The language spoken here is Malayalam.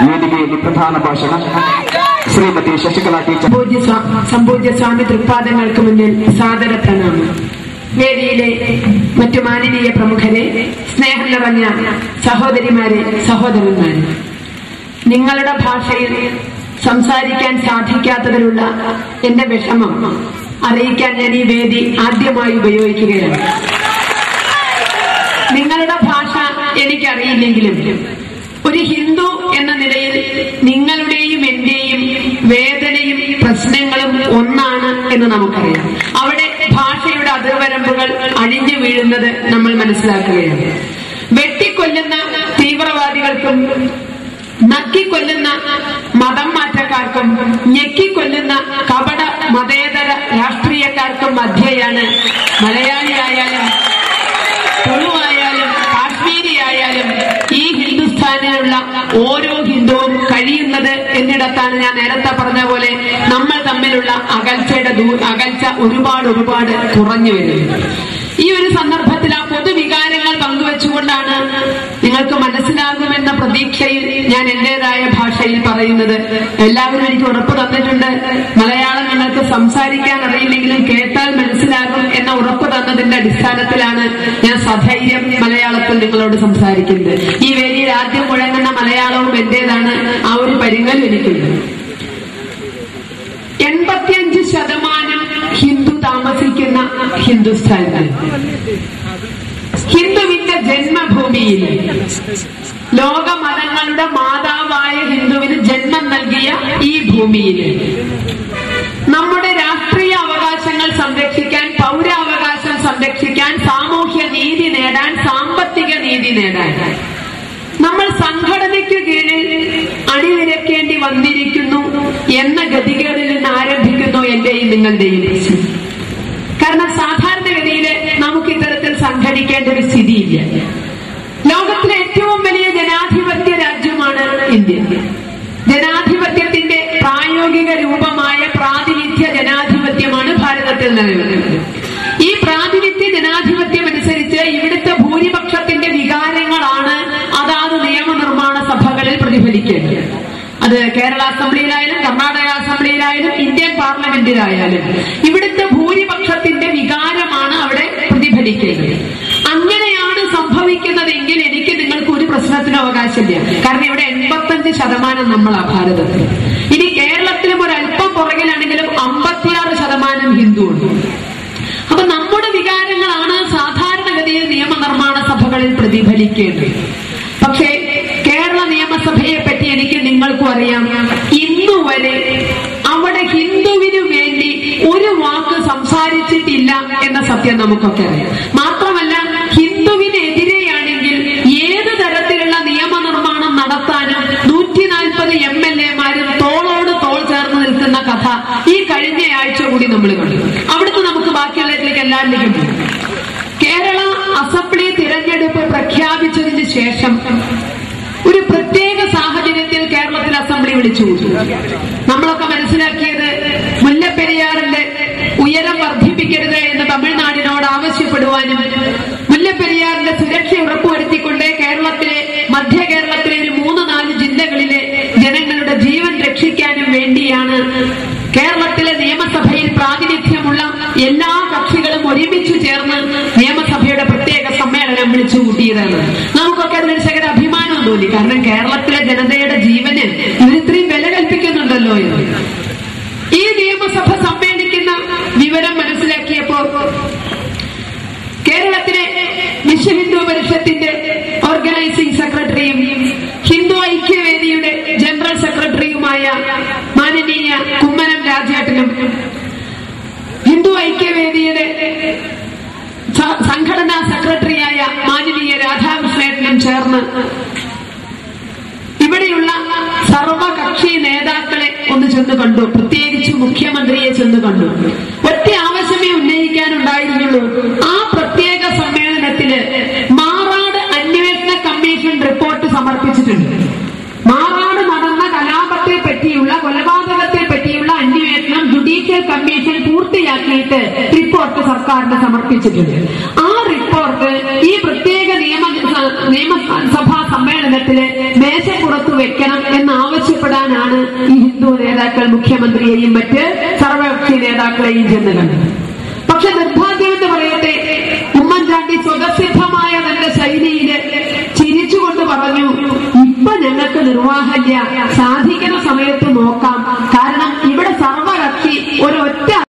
ವೇದಿಕೆಯಲ್ಲಿ ಪ್ರಧಾನ ಭಾಷಣ ಶ್ರೀಮತಿ ಶಶಿಕಲಾ ಟೀಚರ್. സംപൂജ്യ സ്വാമി തൃപ്പാദങ്ങൾക്ക് മുന്നിൽ സാദര പ്രണാമം. വേദിയിലെ മറ്റു മാനനീയ പ്രമുഖരെ, സ്നേഹം നിറഞ്ഞ സഹോദരിമാരെ, സഹോദരന്മാരെ, നിങ്ങളുടെ ഭാഷയിൽ സംസാരിക്കാൻ സാധിക്കാത്തതിലുള്ള എന്റെ വിഷമം അറിയിക്കാൻ ഞാൻ ഈ വേദി ആദ്യമായി ഉപയോഗിക്കുകയാണ്. നിങ്ങളുടെ ഭാഷ എനിക്കറിയില്ലെങ്കിലും ഒരു ഹിന്ദു എന്ന നിലയിൽ നിങ്ങളുടെയും എന്റെയും വേദനയും പ്രശ്നങ്ങളും ഒന്നാണ് എന്ന് നമുക്കറിയാം. അവിടെ ഭാഷയുടെ അതിർവരമ്പുകൾ അഴിഞ്ഞു വീഴുന്നത് നമ്മൾ മനസ്സിലാക്കുകയാണ്. വെട്ടിക്കൊല്ലുന്ന തീവ്രവാദികൾക്കും നക്കിക്കൊല്ലുന്ന മതം മാറ്റക്കാർക്കും ഞെക്കിക്കൊല്ലുന്ന കപട മതേതര രാഷ്ട്രീയക്കാർക്കും മധ്യയാണ് മലയാളിയായാലും തുളുവായാലും കാശ്മീരിയായാലും ഈ ഹിന്ദുസ്ഥാനിലുള്ള ഓരോ ഹിന്ദുവും കഴിയുന്നത് എന്നിടത്താണ് ഞാൻ നേരത്തെ പറഞ്ഞ പോലെ നമ്മൾ തമ്മിലുള്ള അകൽച്ച ഒരുപാട് കുറഞ്ഞു വരുന്നത്. ഈ ഒരു സന്ദർഭത്തിൽ ആ പൊതുവികാരങ്ങൾ പങ്കുവെച്ചുകൊണ്ടാണ് നിങ്ങൾക്ക് മനസ്സിലാകുമെന്ന പ്രതീക്ഷയിൽ ഞാൻ എന്റേതായ ഭാഷയിൽ പറയുന്നത്. എല്ലാവരും എനിക്ക് ഉറപ്പ് തന്നിട്ടുണ്ട്, മലയാളം നിങ്ങൾക്ക് സംസാരിക്കാൻ അറിയില്ലെങ്കിലും കേട്ടാൽ മനസ്സിലാകും എന്ന ഉറപ്പ് തന്നതിന്റെ അടിസ്ഥാനത്തിലാണ് ഞാൻ സധൈര്യം മലയാളത്തിൽ നിങ്ങളോട് സംസാരിക്കുന്നത്. ഈ വേദിയിൽ ആദ്യം മുഴങ്ങുന്ന മലയാളവും എന്റേതാണ്. ആ ഒരു പരിങ്ങലും എനിക്കുണ്ട്. 85% ഹിന്ദു താമസിക്കുന്ന ഹിന്ദുസ്ഥാനിൽ, ഹിന്ദുവിന്റെ ജന്മഭൂമിയിൽ, ലോകമതങ്ങളുടെ മാതാവായ ഹിന്ദുവിന് ജന്മം നൽകിയ ഈ ഭൂമിയിൽ നമ്മുടെ രാഷ്ട്രീയ അവകാശങ്ങൾ സംരക്ഷിക്കാൻ, പൗരാവകാശം സംരക്ഷിക്കാൻ, സാമൂഹ്യ നീതി നേടാൻ, സാമ്പത്തിക നീതി നേടാൻ നമ്മൾ സംഘടനയ്ക്ക് കീഴിൽ അണിനിരക്കേണ്ടി വന്നിരിക്കുന്നു എന്ന ഗതികളിൽ നിന്ന് ആരംഭിക്കുന്നു എന്റെയും നിങ്ങളുടെയും പ്രശ്നം. കാരണം സാധാരണഗതിയിൽ നമുക്ക് ഇത്തരത്തിൽ സംഘടിക്കേണ്ട ഒരു സ്ഥിതിയില്ല. ലോകത്തിലെ ഏറ്റവും വലിയ ജനാധിപത്യ രാജ്യമാണ് ഇന്ത്യ. ജനാധിപത്യത്തിന്റെ പ്രായോഗിക രൂപമായ പ്രാതിനിധ്യ ജനാധിപത്യമാണ് ഭാരതത്തിൽ നിലനിൽക്കുന്നത്. ഈ പ്രാതിനിധ്യ ജനാധിപത്യം അനുസരിച്ച് ഇവിടുത്തെ ഭൂരിപക്ഷത്തിന്റെ വികാരങ്ങളാണ് അതാത് നിയമനിർമ്മാണ സഭകളിൽ പ്രതിഫലിക്കേണ്ടത്. അത് കേരള അസംബ്ലിയിലായാലും കർണാടക അസംബ്ലിയിലായാലും ഇന്ത്യൻ പാർലമെന്റിലായാലും ഇവിടുത്തെ ഭൂരിപക്ഷത്തിന്റെ വികാരമാണ് അവിടെ പ്രതിഫലിക്കേണ്ടത്. അങ്ങനെയാണ് സംഭവിക്കുന്നതെങ്കിൽ എനിക്ക് നിങ്ങൾക്ക് ഒരു പ്രശ്നത്തിനും അവകാശമില്ല. കാരണം ഇവിടെ 85% നമ്മളാ ഭാരതത്തിൽ. ഇനി കേരളത്തിലും ഒരല്പം പുറകിലാണെങ്കിലും 56% ഹിന്ദുവുണ്ട്. അപ്പൊ നമ്മുടെ വികാരങ്ങളാണ് സാധാരണഗതിയിൽ നിയമനിർമ്മാണ സഭകളിൽ പ്രതിഫലിക്കേണ്ടത്. പക്ഷേ കേരള നിയമസഭയെ പറ്റി എനിക്ക് നിങ്ങൾക്കും അറിയാം, ഇന്നുവരെ അവിടെ ഹിന്ദുവിനു വേണ്ടി ഒരു വാക്ക് സംസാരിച്ചിട്ടില്ല എന്ന സത്യം നമുക്കൊക്കെ അറിയാം. മാത്രമല്ല, ഹിന്ദുവിനെതിരെയാണെങ്കിൽ ഏത് തരത്തിലുള്ള നിയമനിർമ്മാണം നടത്താനും 140 MLA-മാരും തോളോട് തോൾ ചേർന്ന് നിൽക്കുന്ന കഥ ഈ കഴിഞ്ഞ ആഴ്ച കൂടി നമ്മൾ കണ്ടു. അവിടുന്ന് നമുക്ക് ബാക്കിയുള്ളതിലേക്ക് എല്ലാവരിലേക്കും പോകും. കേരള അസംബ്ലി തിരഞ്ഞെടുപ്പ് പ്രഖ്യാപിച്ചതിന് ശേഷം ഒരു പ്രത്യേക സാഹചര്യത്തിൽ കേരളത്തിൽ അസംബ്ലി വിളിച്ചു കൂട്ടി. നമ്മളൊക്കെ മനസ്സിലാക്കിയത് മുല്ലപ്പെരിയാറിന്റെ ഉയരം വർദ്ധിപ്പിക്കരുത് എന്ന് തമിഴ്നാടിനോട് ആവശ്യപ്പെടുവാനും മുല്ലപ്പെരിയാറിന്റെ സുരക്ഷ ഉറപ്പുവരുത്തിക്കൊണ്ട് കേരളത്തിലെ മധ്യ കേരളത്തിലെ ഒരു 3-4 ജില്ലകളിലെ ജനങ്ങളുടെ ജീവൻ രക്ഷിക്കാനും വേണ്ടിയാണ് കേരളത്തിലെ നിയമസഭയിൽ പ്രാതിനിധ്യമുള്ള എല്ലാ കക്ഷികളും ഒരുമിച്ചു ചേർന്ന് നിയമസഭയുടെ പ്രത്യേക സമ്മേളനം വിളിച്ചു കൂട്ടിയതാണ്. നമുക്കൊക്കെ അതിനൊരു ശകല അഭിമാനം തോന്നി. കാരണം കേരളത്തിലെ ജനതയുടെ ജീവന് ഇവരിത്രയും വില കൽപ്പിക്കുന്നുണ്ടല്ലോ എന്ന്. ഈ നിയമസഭ സമ്മേളിക്കുന്ന വിവരം മനസ്സിലാക്കിയപ്പോ കേരളത്തിലെ വിശ്വ ഹിന്ദു പരിഷത്തിന്റെ ഓർഗനൈസിംഗ് സെക്രട്ടറിയും ഹിന്ദു ഐക്യവേദിയുടെ ജനറൽ സെക്രട്ടറിയുമായ മാനനീയ കുമ്മനം രാജേട്ടനും ഹിന്ദു ഐക്യവേദിയുടെ സംഘടനാ സെക്രട്ടറിയായ മാനനീയ രാധാകൃഷ്ണേട്ടനും ചേർന്ന് ഇവിടെയുള്ള സർവകക്ഷി നേതാക്കളെ ഒന്ന് ചെന്ന് കണ്ടു. പ്രത്യേകിച്ച് മുഖ്യമന്ത്രിയെ ചെന്ന് കണ്ടു. ഒറ്റ ആവശ്യമേ ഉന്നയിക്കാനുണ്ടായിരുന്നുള്ളൂ. ആ പ്രത്യേക സമ്മേളനത്തില് മാറാട് അന്വേഷണ കമ്മീഷൻ റിപ്പോർട്ട് സമർപ്പിച്ചിട്ടുണ്ട്. മാറാട് നടന്ന കലാപത്തെ പറ്റിയുള്ള, കൊലപാതകത്തെ പറ്റിയുള്ള അന്വേഷണം ജുഡീഷ്യൽ കമ്മീഷൻ പൂർത്തിയാക്കിയിട്ട് റിപ്പോർട്ട് സർക്കാരിന് സമർപ്പിച്ചിട്ടുണ്ട്. ആ റിപ്പോർട്ട് ഈ പ്രത്യേക നിയമസഭാ സമ്മേളനത്തില് മേശപ്പുറത്ത് വെക്കണം എന്ന് ഈ ഹിന്ദു നേതാക്കൾ മുഖ്യമന്ത്രിയെയും മറ്റ് സർവകക്ഷി നേതാക്കളെയും ചെന്ന് കണ്ടത്. പക്ഷെ നിർഭാഗ്യം എന്ന് പറയട്ടെ, ഉമ്മൻചാണ്ടി സ്വതസിദ്ധമായ തന്റെ ശൈലിയില് ചിരിച്ചുകൊണ്ട് പറഞ്ഞു, ഇപ്പൊ ഞങ്ങൾക്ക് നിർവാഹമില്ല, സാധിക്കുന്ന സമയത്ത് നോക്കാം. കാരണം ഇവിടെ സർവകക്ഷി ഒരൊറ്റ